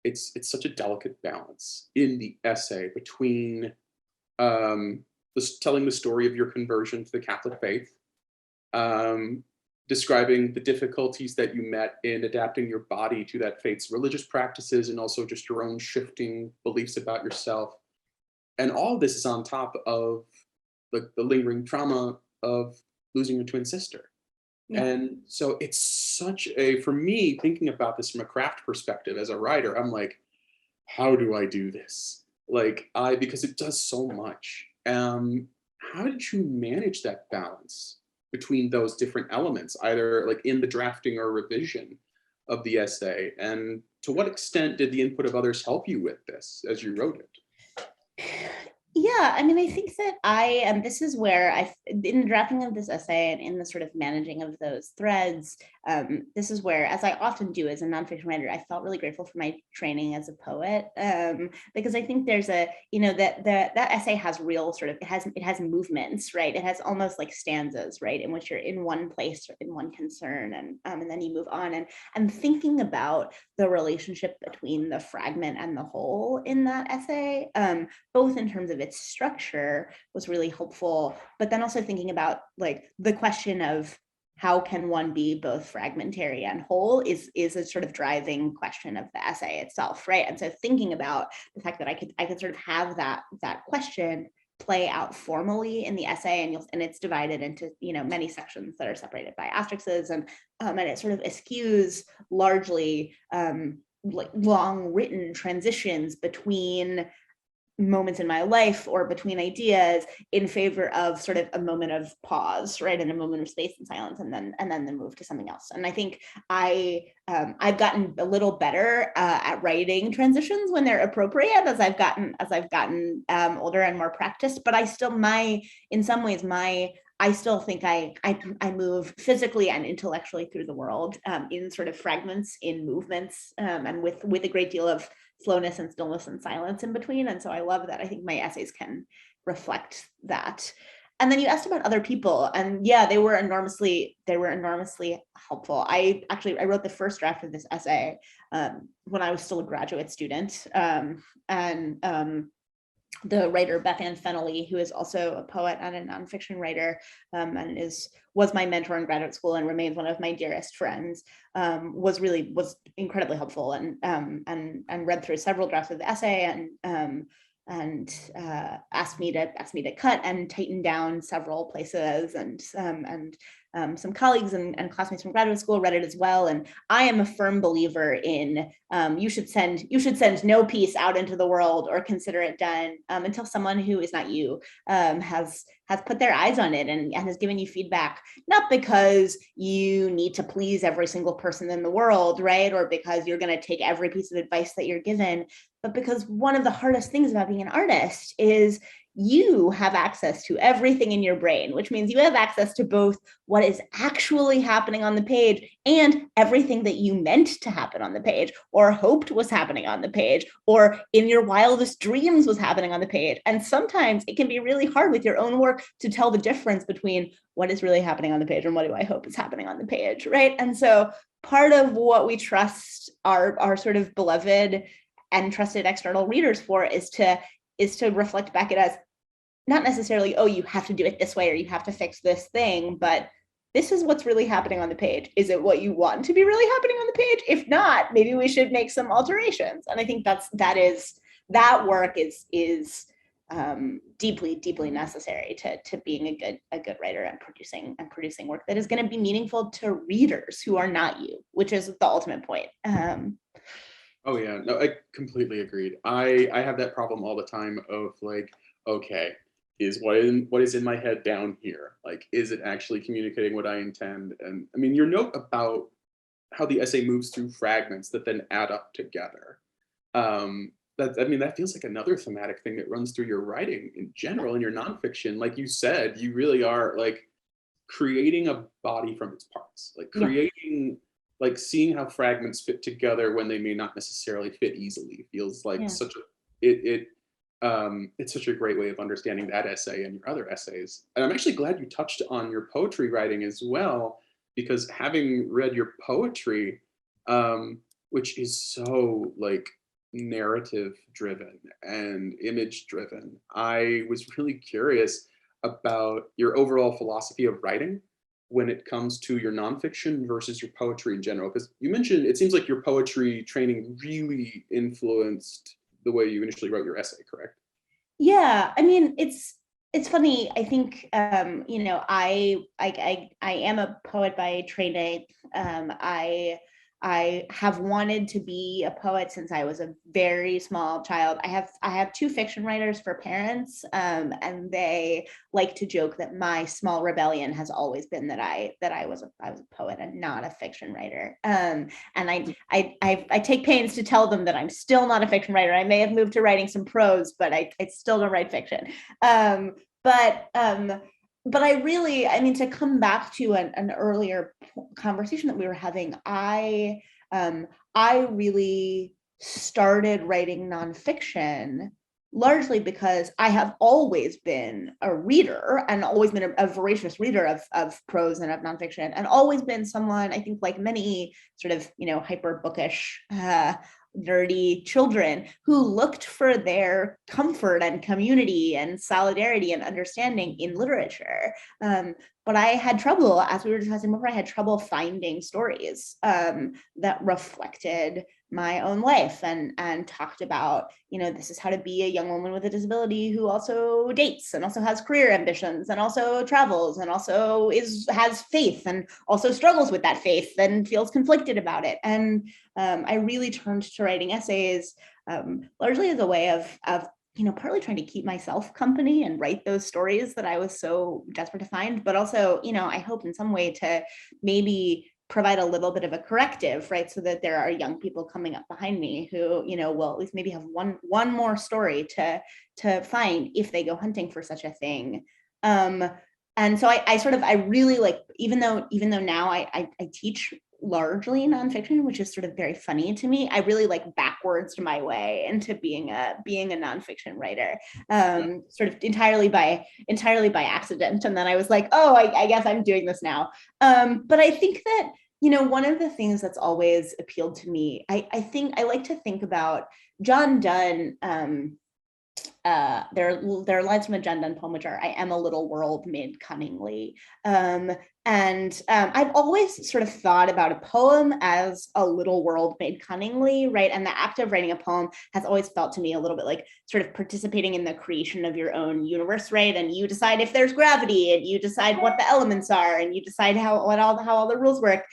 Speaker 1: it's such a delicate balance in the essay between telling the story of your conversion to the Catholic faith, describing the difficulties that you met in adapting your body to that faith's religious practices and also just your own shifting beliefs about yourself. And all of this is on top of the lingering trauma of losing your twin sister.
Speaker 2: Yeah.
Speaker 1: And so it's such a, for me, thinking about this from a craft perspective as a writer, I'm like, how do I do this? Like because it does so much. How did you manage that balance between those different elements, either like in the drafting or revision of the essay? And to what extent did the input of others help you with this as you wrote it?
Speaker 2: Yeah, I mean, I think that this is where in the drafting of this essay and in the sort of managing of those threads, this is where, as I often do as a nonfiction writer, I felt really grateful for my training as a poet, because I think there's that essay has real sort of, it has movements, right? It has almost like stanzas, right? In which you're in one place or in one concern, and then you move on, and thinking about the relationship between the fragment and the whole in that essay, both in terms of its structure was really helpful, but then also thinking about like the question of how can one be both fragmentary and whole is a sort of driving question of the essay itself, right? And so thinking about the fact that I could sort of have that question play out formally in the essay, and it's divided into many sections that are separated by asterisks, and it sort of eschews largely like long written transitions between moments in my life or between ideas in favor of sort of a moment of pause, right, and a moment of space and silence, and then move to something else. And I think I've gotten a little better at writing transitions when they're appropriate as I've gotten older and more practiced. But I still I still think I move physically and intellectually through the world in sort of fragments, in movements, and with a great deal of slowness and stillness and silence in between. And so I love that. I think my essays can reflect that. And then you asked about other people, and yeah, they were enormously helpful. I wrote the first draft of this essay when I was still a graduate student, and the writer Beth Ann Fennelly, who is also a poet and a nonfiction writer, and was my mentor in graduate school and remains one of my dearest friends, was incredibly helpful, and read through several drafts of the essay, and asked me to cut and tighten down several places, and some colleagues and classmates from graduate school read it as well. And I am a firm believer in you should send no piece out into the world or consider it done until someone who is not you has put their eyes on it and has given you feedback, not because you need to please every single person in the world, right? Or because you're going to take every piece of advice that you're given, but because one of the hardest things about being an artist is you have access to everything in your brain, which means you have access to both what is actually happening on the page and everything that you meant to happen on the page, or hoped was happening on the page, or in your wildest dreams was happening on the page. And sometimes it can be really hard with your own work to tell the difference between what is really happening on the page and what do I hope is happening on the page, right? And so part of what we trust our sort of beloved and trusted external readers for is to reflect back at us, not necessarily, oh, you have to do it this way or you have to fix this thing, but this is what's really happening on the page. Is it what you want to be really happening on the page? If not, maybe we should make some alterations. And I think that work is deeply necessary to being a good writer and producing work that is going to be meaningful to readers who are not you, which is the ultimate point.
Speaker 1: Oh yeah, no, I completely agreed. I have that problem all the time of like, okay, is what is in my head down here? Like, is it actually communicating what I intend? And I mean, your note about how the essay moves through fragments that then add up together. That feels like another thematic thing that runs through your writing in general, in your nonfiction. Like you said, you really are like creating a body from its parts, like creating, like seeing how fragments fit together when they may not necessarily fit easily feels like it's such a great way of understanding that essay and your other essays. And I'm actually glad you touched on your poetry writing as well, because having read your poetry, which is so like narrative driven and image driven, I was really curious about your overall philosophy of writing when it comes to your nonfiction versus your poetry in general. Because you mentioned, it seems like your poetry training really influenced the way you initially wrote your essay, correct?
Speaker 2: Yeah, I mean, it's funny. I think I am a poet by training. I have wanted to be a poet since I was a very small child. I have two fiction writers for parents, and they like to joke that my small rebellion has always been that I was a poet and not a fiction writer. And I take pains to tell them that I'm still not a fiction writer. I may have moved to writing some prose, but I still don't write fiction. But I mean, to come back to an earlier conversation that we were having, I really started writing nonfiction largely because I have always been a reader and always been a voracious reader of prose and of nonfiction, and always been someone, I think, like many sort of, hyper bookish, nerdy children who looked for their comfort and community and solidarity and understanding in literature. but I had trouble, as we were discussing before, I had trouble finding stories that reflected my own life and talked about, this is how to be a young woman with a disability who also dates and also has career ambitions and also travels and also has faith and also struggles with that faith and feels conflicted about it. And I really turned to writing essays largely as a way of partly trying to keep myself company and write those stories that I was so desperate to find, but also, I hope in some way to maybe provide a little bit of a corrective, right? So that there are young people coming up behind me who, will at least maybe have one more story to find if they go hunting for such a thing. And so I really like, even though now I teach largely nonfiction, which is sort of very funny to me, I really like backwards my way into being a nonfiction writer, sort of entirely by accident. And then I was like, oh, I guess I'm doing this now. But I think that, one of the things that's always appealed to me, I think I like to think about John Donne. There are lines from a John Donne poem which are, I am a little world made cunningly. I've always sort of thought about a poem as a little world made cunningly, right? And the act of writing a poem has always felt to me a little bit like sort of participating in the creation of your own universe, right? And you decide if there's gravity, and you decide what the elements are, and you decide how all the rules work.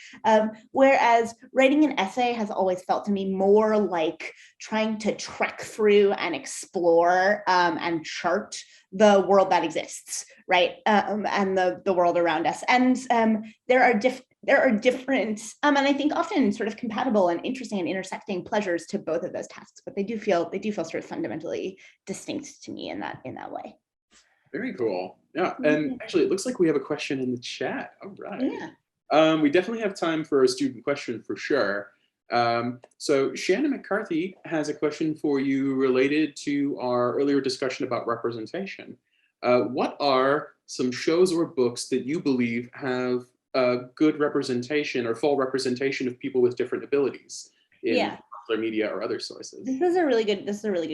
Speaker 2: Whereas writing an essay has always felt to me more like trying to trek through and explore and chart the world that exists, right? And the world around us. And there are different, and I think often sort of compatible and interesting and intersecting pleasures to both of those tasks, but they do feel sort of fundamentally distinct to me in that way.
Speaker 1: Very cool. Yeah, and actually, it looks like we have a question in the chat. All right.
Speaker 2: Yeah.
Speaker 1: We definitely have time for a student question for sure. So Shannon McCarthy has a question for you related to our earlier discussion about representation. What are some shows or books that you believe have good representation or full representation of people with different abilities in popular media or other sources?
Speaker 2: This is a really good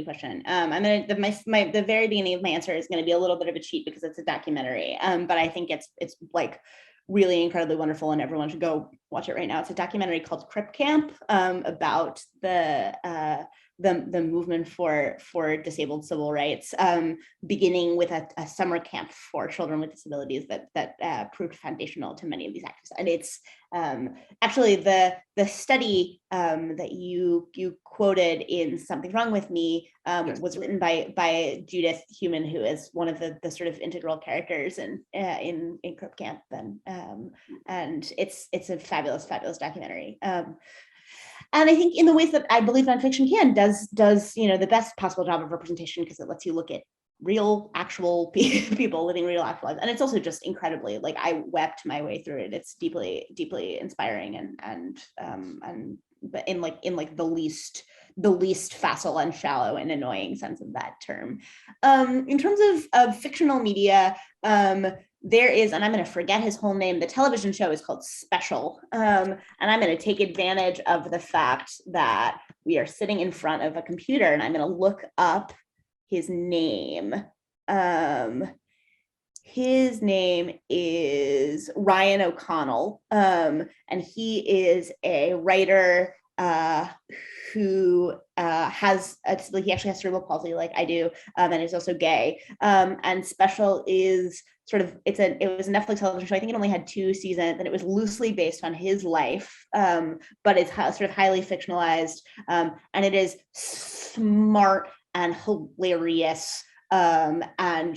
Speaker 2: question. I'm gonna the very beginning of my answer is going to be a little bit of a cheat because it's a documentary. But I think it's like really incredibly wonderful, and everyone should go watch it right now. It's a documentary called Crip Camp about the movement for disabled civil rights, beginning with a summer camp for children with disabilities that proved foundational to many of these activists. And it's actually the study that you quoted in Something's Wrong with Me was written by Judith Heumann, who is one of the sort of integral characters in Crip Camp, and it's a fabulous documentary. And I think in the ways that I believe nonfiction does the best possible job of representation, because it lets you look at real, actual people living real, actual lives. And it's also just incredibly, like, I wept my way through it. It's deeply, deeply inspiring and but in the least facile and shallow and annoying sense of that term. In terms of fictional media, there is, and I'm going to forget his whole name, the television show is called Special. And I'm going to take advantage of the fact that we are sitting in front of a computer, and I'm going to look up his name. His name is Ryan O'Connell, and he is a writer who has a disability. He actually has cerebral palsy like I do, and is also gay. And Special is sort of, it was a Netflix television show. I think it only had 2 seasons, and it was loosely based on his life, but it's sort of highly fictionalized, and it is smart and hilarious, and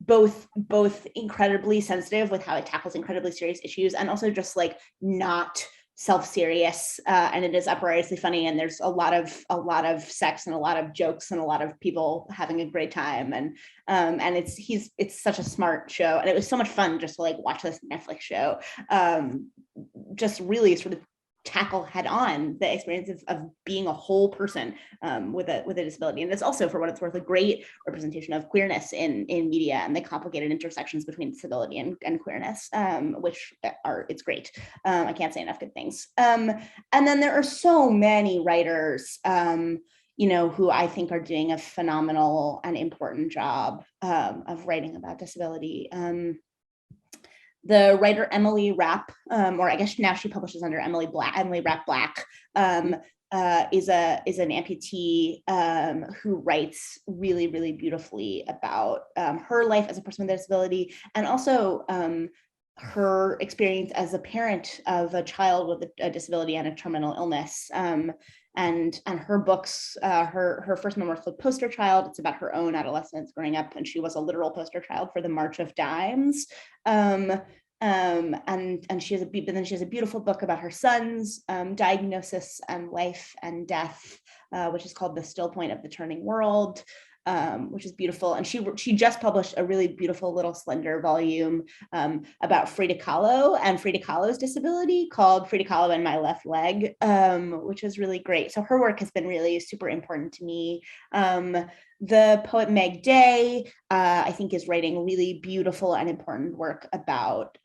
Speaker 2: both incredibly sensitive with how it tackles incredibly serious issues, and also just like not self-serious, and it is uproariously funny, and there's a lot of sex and a lot of jokes and a lot of people having a great time, and it's such a smart show, and it was so much fun just to like watch this Netflix show just really sort of tackle head on the experience of being a whole person with a disability. And it's also, for what it's worth, a great representation of queerness in media and the complicated intersections between disability and queerness, which it's great. I can't say enough good things. And then there are so many writers who I think are doing a phenomenal and important job of writing about disability. The writer Emily Rapp, or I guess now she publishes under Emily Rapp Black, is an amputee who writes really, really beautifully about her life as a person with a disability, and also her experience as a parent of a child with a disability and a terminal illness. And her books, her first memoir is called Poster Child. It's about her own adolescence growing up, and she was a literal poster child for the March of Dimes. And she has a beautiful book about her son's diagnosis and life and death, which is called The Still Point of the Turning World, which is beautiful. And she just published a really beautiful little slender volume about Frida Kahlo and Frida Kahlo's disability called Frida Kahlo and My Left Leg, which is really great. So her work has been really super important to me. The poet Meg Day, I think, is writing really beautiful and important work about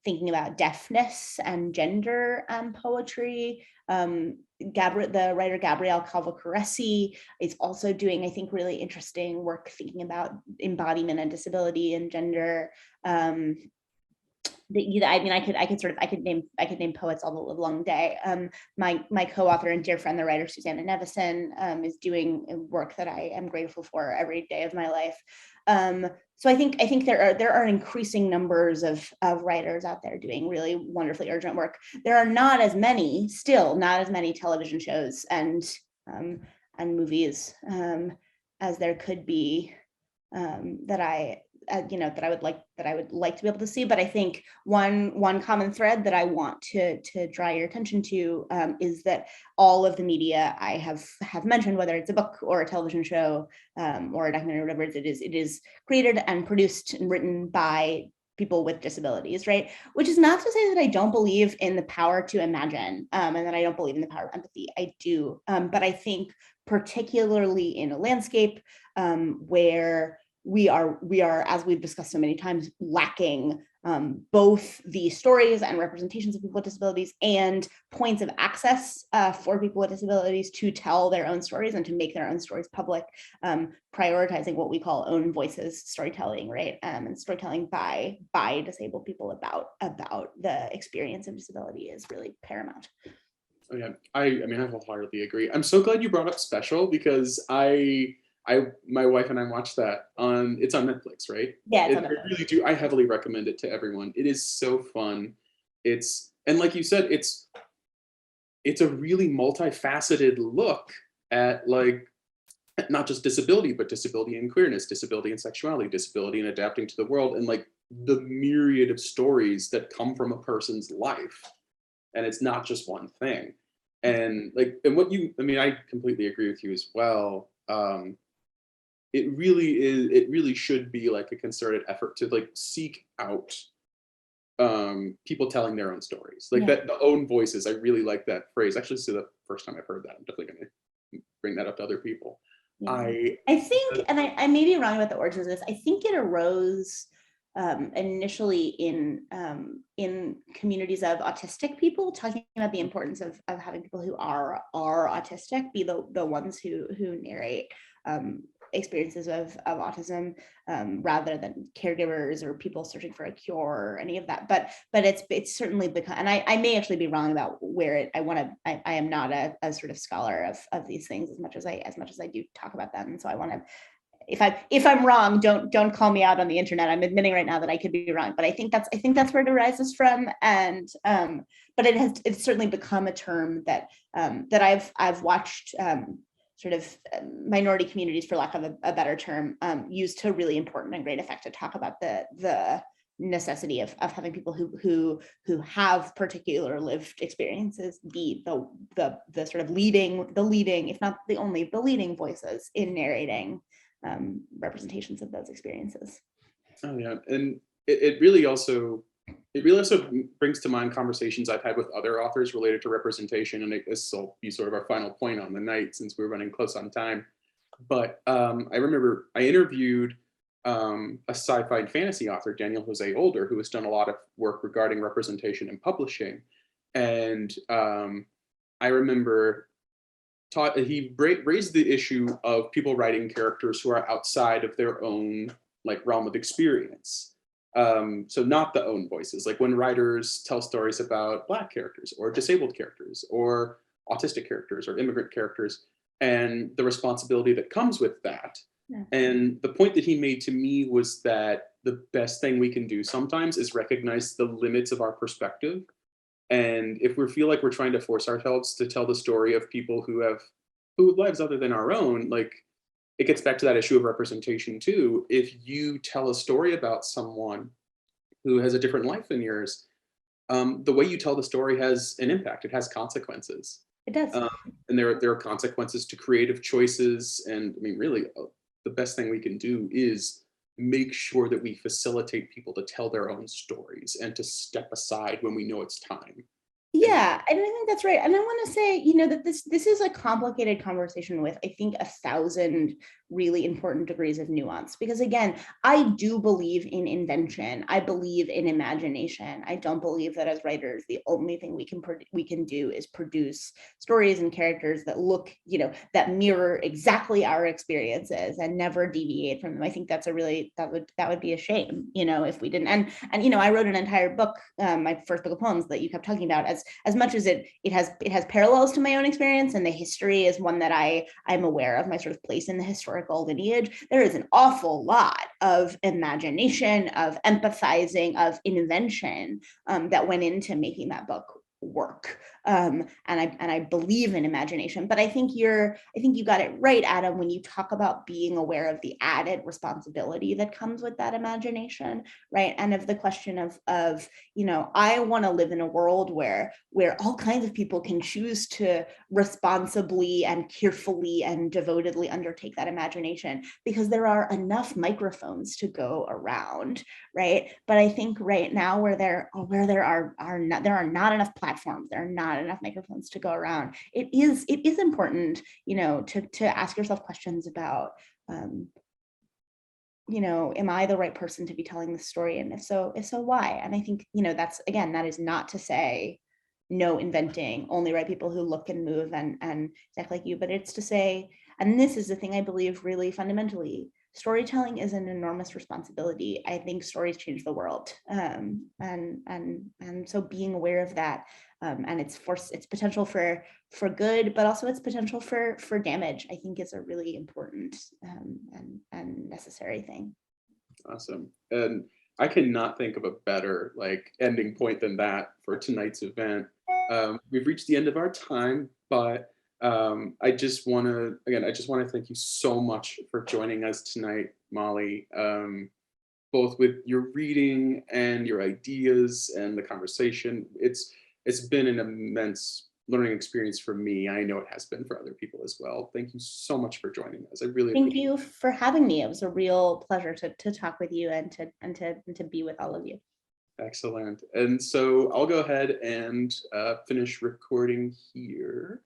Speaker 2: thinking about deafness and gender and poetry. The writer Gabrielle Calvo-Caresi is also doing, I think, really interesting work thinking about embodiment and disability and gender. I could name poets all the long day. My co-author and dear friend, the writer Susanna Nevison, is doing work that I am grateful for every day of my life. So I think there are increasing numbers of writers out there doing really wonderfully urgent work. There are not as many television shows and movies as there could be, that I would like to be able to see. But I think one common thread that I want to draw your attention to is that all of the media I have mentioned, whether it's a book or a television show or a documentary or whatever, it is created and produced and written by people with disabilities, right? Which is not to say that I don't believe in the power to imagine and that I don't believe in the power of empathy. I do, but I think particularly in a landscape where we are, as we've discussed so many times, lacking both the stories and representations of people with disabilities and points of access for people with disabilities to tell their own stories and to make their own stories public, prioritizing what we call own voices storytelling, right? And storytelling by disabled people about the experience of disability is really paramount.
Speaker 1: Oh yeah, I wholeheartedly agree. I'm so glad you brought up Special, because my wife and I watched that it's on Netflix, right?
Speaker 2: Yeah, it's on
Speaker 1: I
Speaker 2: Netflix.
Speaker 1: really do. I heavily recommend it to everyone. It is so fun. And like you said, it's a really multifaceted look at not just disability, but disability and queerness, disability and sexuality, disability and adapting to the world, and like the myriad of stories that come from a person's life. And it's not just one thing. And I completely agree with you as well. It really should be like a concerted effort to like seek out people telling their own stories, like that, the own voices. I really like that phrase. Actually, this is the first time I've heard that. I'm definitely going to bring that up to other people.
Speaker 2: Yeah. I think, and I may be wrong about the origins of this, I think it arose initially in communities of autistic people, talking about the importance of having people who are autistic be the ones who narrate experiences of autism, rather than caregivers or people searching for a cure or any of that. But it's certainly become, and I may actually be wrong about where I am not a sort of scholar of these things as much as I do talk about them. And so I want to, if I'm wrong, don't call me out on the internet. I'm admitting right now that I could be wrong, but I think that's where it arises from. And but it's certainly become a term that I've watched sort of minority communities, for lack of a better term, used to really important and great effect to talk about the necessity of having people who have particular lived experiences be the sort of leading, if not the only, the leading voices in narrating representations of those experiences.
Speaker 1: Oh yeah, and it really also brings to mind conversations I've had with other authors related to representation, and this will be sort of our final point on the night since we're running close on time. But I remember I interviewed a sci-fi and fantasy author, Daniel Jose Older, who has done a lot of work regarding representation in publishing. And I remember he raised the issue of people writing characters who are outside of their own like realm of experience. So not the own voices, like when writers tell stories about Black characters or disabled characters or autistic characters or immigrant characters, and the responsibility that comes with that.
Speaker 2: Yeah.
Speaker 1: And the point that he made to me was that the best thing we can do sometimes is recognize the limits of our perspective. And if we feel like we're trying to force ourselves to tell the story of people who have lives other than our own, like it gets back to that issue of representation too. If you tell a story about someone who has a different life than yours, the way you tell the story has an impact. It has consequences.
Speaker 2: It does.
Speaker 1: And there are consequences to creative choices. And I mean, really, the best thing we can do is make sure that we facilitate people to tell their own stories and to step aside when we know it's time. And
Speaker 2: Yeah, and I think that's right. And I want to say, that this is a complicated conversation with, I think, 1,000 really important degrees of nuance. Because again, I do believe in invention. I believe in imagination. I don't believe that as writers, the only thing we can do is produce stories and characters that look, that mirror exactly our experiences and never deviate from them. I think that's that would be a shame, if we didn't. And I wrote an entire book, my first book of poems that you kept talking about, as much as it has parallels to my own experience, and the history is one that I'm aware of, my sort of place in the historical lineage. There is an awful lot of imagination, of empathizing, of invention that went into making that book work. And I believe in imagination, but I think you got it right, Adam, when you talk about being aware of the added responsibility that comes with that imagination, right? And of the question of I want to live in a world where all kinds of people can choose to responsibly and carefully and devotedly undertake that imagination, because there are enough microphones to go around, right? But I think right now where there are not enough platforms, there are not enough microphones to go around. It is important, to ask yourself questions about, am I the right person to be telling this story? And if so, why? And I think, that is not to say no inventing, only write people who look and move and act like you, but it's to say, and this is the thing I believe really fundamentally, storytelling is an enormous responsibility. I think stories change the world, and so being aware of that, and its potential for good, but also its potential for damage, I think is a really important and necessary thing.
Speaker 1: awesome. And I cannot think of a better ending point than that for tonight's event. We've reached the end of our time, but I just want to thank you so much for joining us tonight, Molly, both with your reading and your ideas and the conversation. It's been an immense learning experience for me. I know it has been for other people as well. Thank you so much for joining us. I really
Speaker 2: Thank
Speaker 1: appreciate
Speaker 2: you for having me. It was a real pleasure to talk with you and to be with all of you.
Speaker 1: it. Excellent. And so I'll go ahead and finish recording here.